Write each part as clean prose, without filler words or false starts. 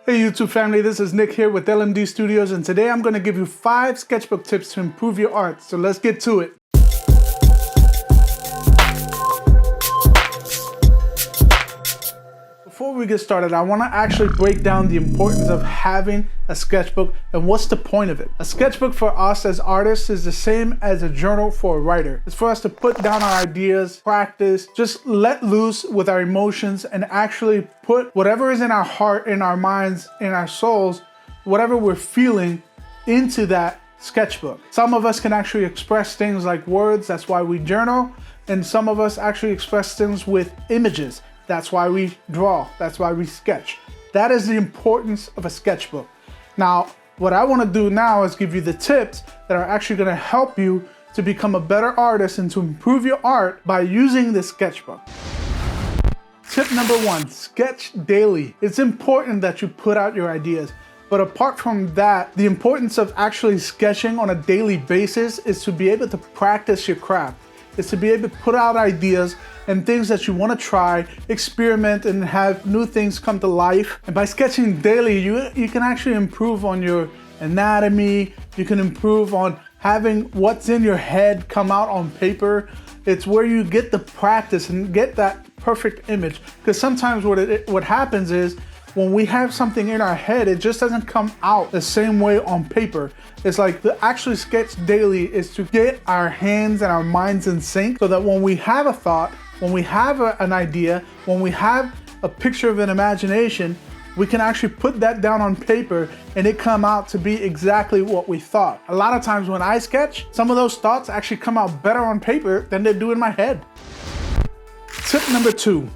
Hey YouTube family, this is Nick here with LMD Studios, and today I'm going to give you 5 sketchbook tips to improve your art. So let's get to it. Before we get started, I want to actually break down the importance of having a sketchbook and what's the point of it. A sketchbook for us as artists is the same as a journal for a writer. It's for us to put down our ideas, practice, just let loose with our emotions and actually put whatever is in our heart, in our minds, in our souls, whatever we're feeling into that sketchbook. Some of us can actually express things like words, that's why we journal, and some of us actually express things with images. That's why we draw, that's why we sketch. That is the importance of a sketchbook. Now, what I want to do now is give you the tips that are actually going to help you to become a better artist and to improve your art by using this sketchbook. Tip number 1, sketch daily. It's important that you put out your ideas. But apart from that, the importance of actually sketching on a daily basis is to be able to practice your craft. It's to be able to put out ideas and things that you want to try, experiment, and have new things come to life. And by sketching daily, you can actually improve on your anatomy. You can improve on having what's in your head come out on paper. It's where you get the practice and get that perfect image. Because sometimes what happens is, when we have something in our head, it just doesn't come out the same way on paper. It's like to actually sketch daily is to get our hands and our minds in sync so that when we have a thought, when we have an idea, when we have a picture of an imagination, we can actually put that down on paper and it come out to be exactly what we thought. A lot of times when I sketch, some of those thoughts actually come out better on paper than they do in my head. Tip number 2,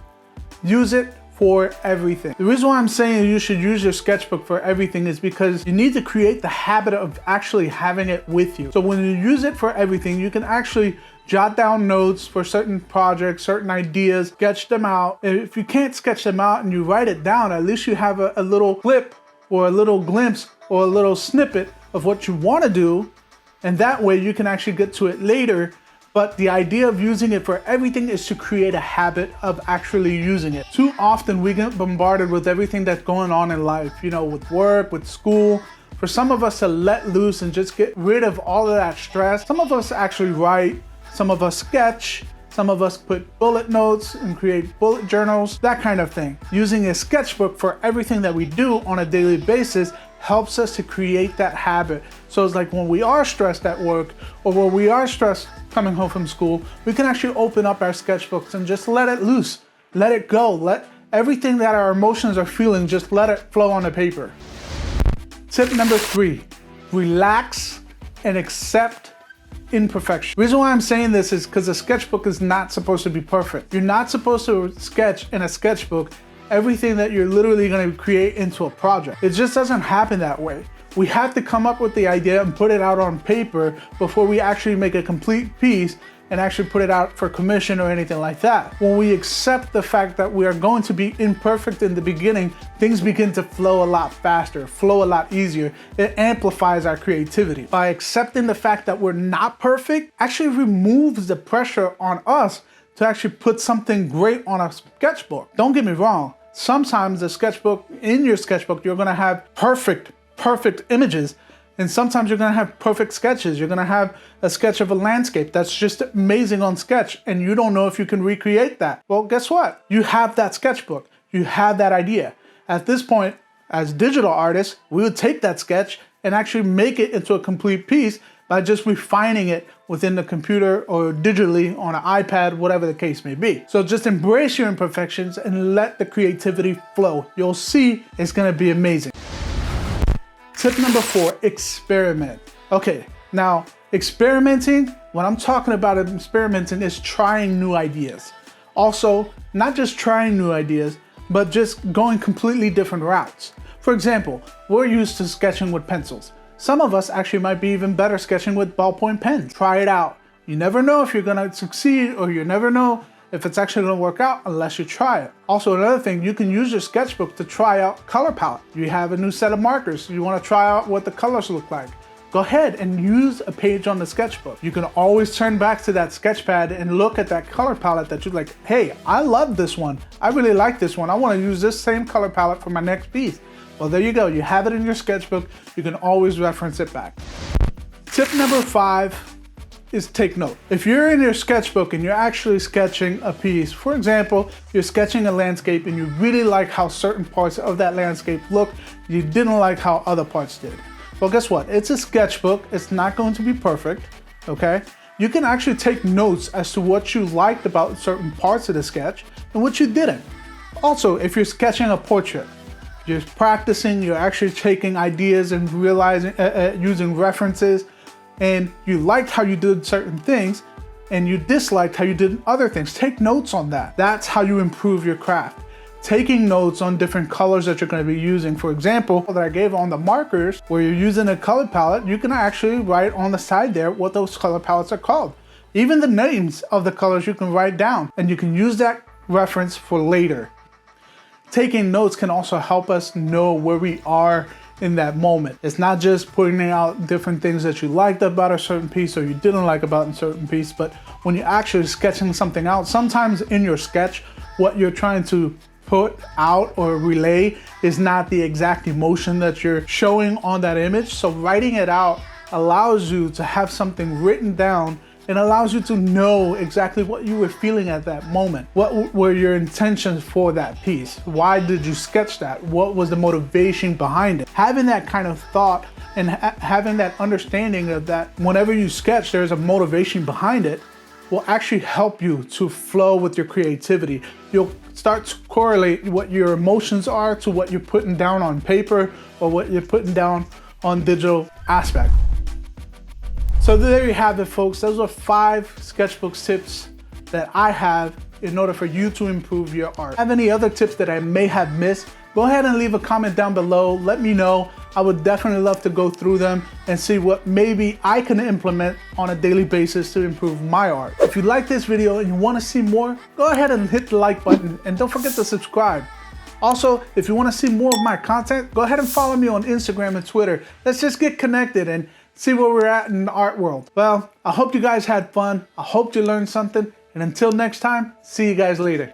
use it for everything. The reason why I'm saying you should use your sketchbook for everything is because you need to create the habit of actually having it with you. So when you use it for everything, you can actually jot down notes for certain projects, certain ideas, sketch them out. If you can't sketch them out and you write it down, at least you have a little clip or a little glimpse or a little snippet of what you want to do, and that way you can actually get to it later. But the idea of using it for everything is to create a habit of actually using it. Too often we get bombarded with everything that's going on in life, you know, with work, with school. For some of us to let loose and just get rid of all of that stress, some of us actually write, some of us sketch, some of us put bullet notes and create bullet journals, that kind of thing. Using a sketchbook for everything that we do on a daily basis helps us to create that habit. So it's like when we are stressed at work or when we are stressed coming home from school, we can actually open up our sketchbooks and just let it loose, let it go, let everything that our emotions are feeling, just let it flow on the paper. Tip number 3, relax and accept imperfection. The reason why I'm saying this is because a sketchbook is not supposed to be perfect. You're not supposed to sketch in a sketchbook everything that you're literally going to create into a project. It just doesn't happen that way. We have to come up with the idea and put it out on paper before we actually make a complete piece and actually put it out for commission or anything like that. When we accept the fact that we are going to be imperfect in the beginning, things begin to flow a lot faster, flow a lot easier. It amplifies our creativity. By accepting the fact that we're not perfect, actually removes the pressure on us to actually put something great on a sketchbook. Don't get me wrong. Sometimes in your sketchbook, you're gonna have perfect images, and sometimes you're gonna have perfect sketches. You're gonna have a sketch of a landscape that's just amazing on sketch, and you don't know if you can recreate that. Well, guess what? You have that sketchbook. You have that idea. At this point, as digital artists, we would take that sketch and actually make it into a complete piece by just refining it within the computer or digitally on an iPad, whatever the case may be. So just embrace your imperfections and let the creativity flow. You'll see it's gonna be amazing. Tip number 4, experiment. Okay, now experimenting, what I'm talking about experimenting is trying new ideas. Also, not just trying new ideas, but just going completely different routes. For example, we're used to sketching with pencils. Some of us actually might be even better sketching with ballpoint pens. Try it out. You never know if you're gonna succeed, or you never know if it's actually gonna work out unless you try it. Also, another thing, you can use your sketchbook to try out color palette. You have a new set of markers. You wanna try out what the colors look like. Go ahead and use a page on the sketchbook. You can always turn back to that sketch pad and look at that color palette that you're like, hey, I love this one. I really like this one. I wanna use this same color palette for my next piece. Well, there you go. You have it in your sketchbook. You can always reference it back. Tip number 5 is take note. If you're in your sketchbook and you're actually sketching a piece, for example, you're sketching a landscape and you really like how certain parts of that landscape look, you didn't like how other parts did. Well, guess what? It's a sketchbook. It's not going to be perfect, okay? You can actually take notes as to what you liked about certain parts of the sketch and what you didn't. Also, if you're sketching a portrait, you're practicing, you're actually taking ideas and realizing, using references, and you liked how you did certain things and you disliked how you did other things. Take notes on that. That's how you improve your craft. Taking notes on different colors that you're going to be using. For example, that I gave on the markers, where you're using a color palette, you can actually write on the side there what those color palettes are called. Even the names of the colors you can write down, and you can use that reference for later. Taking notes can also help us know where we are in that moment. It's not just pointing out different things that you liked about a certain piece or you didn't like about a certain piece, but when you're actually sketching something out, sometimes in your sketch, what you're trying to put out or relay is not the exact emotion that you're showing on that image. So writing it out allows you to have something written down and allows you to know exactly what you were feeling at that moment. What were your intentions for that piece? Why did you sketch that? What was the motivation behind it? Having that kind of thought and having that understanding of that whenever you sketch, there's a motivation behind it, will actually help you to flow with your creativity. You'll start to correlate what your emotions are to what you're putting down on paper or what you're putting down on digital aspect. So there you have it, folks. Those are 5 sketchbook tips that I have in order for you to improve your art. Have any other tips that I may have missed? Go ahead and leave a comment down below. Let me know. I would definitely love to go through them and see what maybe I can implement on a daily basis to improve my art. If you like this video and you want to see more, go ahead and hit the like button and don't forget to subscribe. Also, if you want to see more of my content, go ahead and follow me on Instagram and Twitter. Let's just get connected and see where we're at in the art world. Well, I hope you guys had fun. I hope you learned something. And until next time, see you guys later.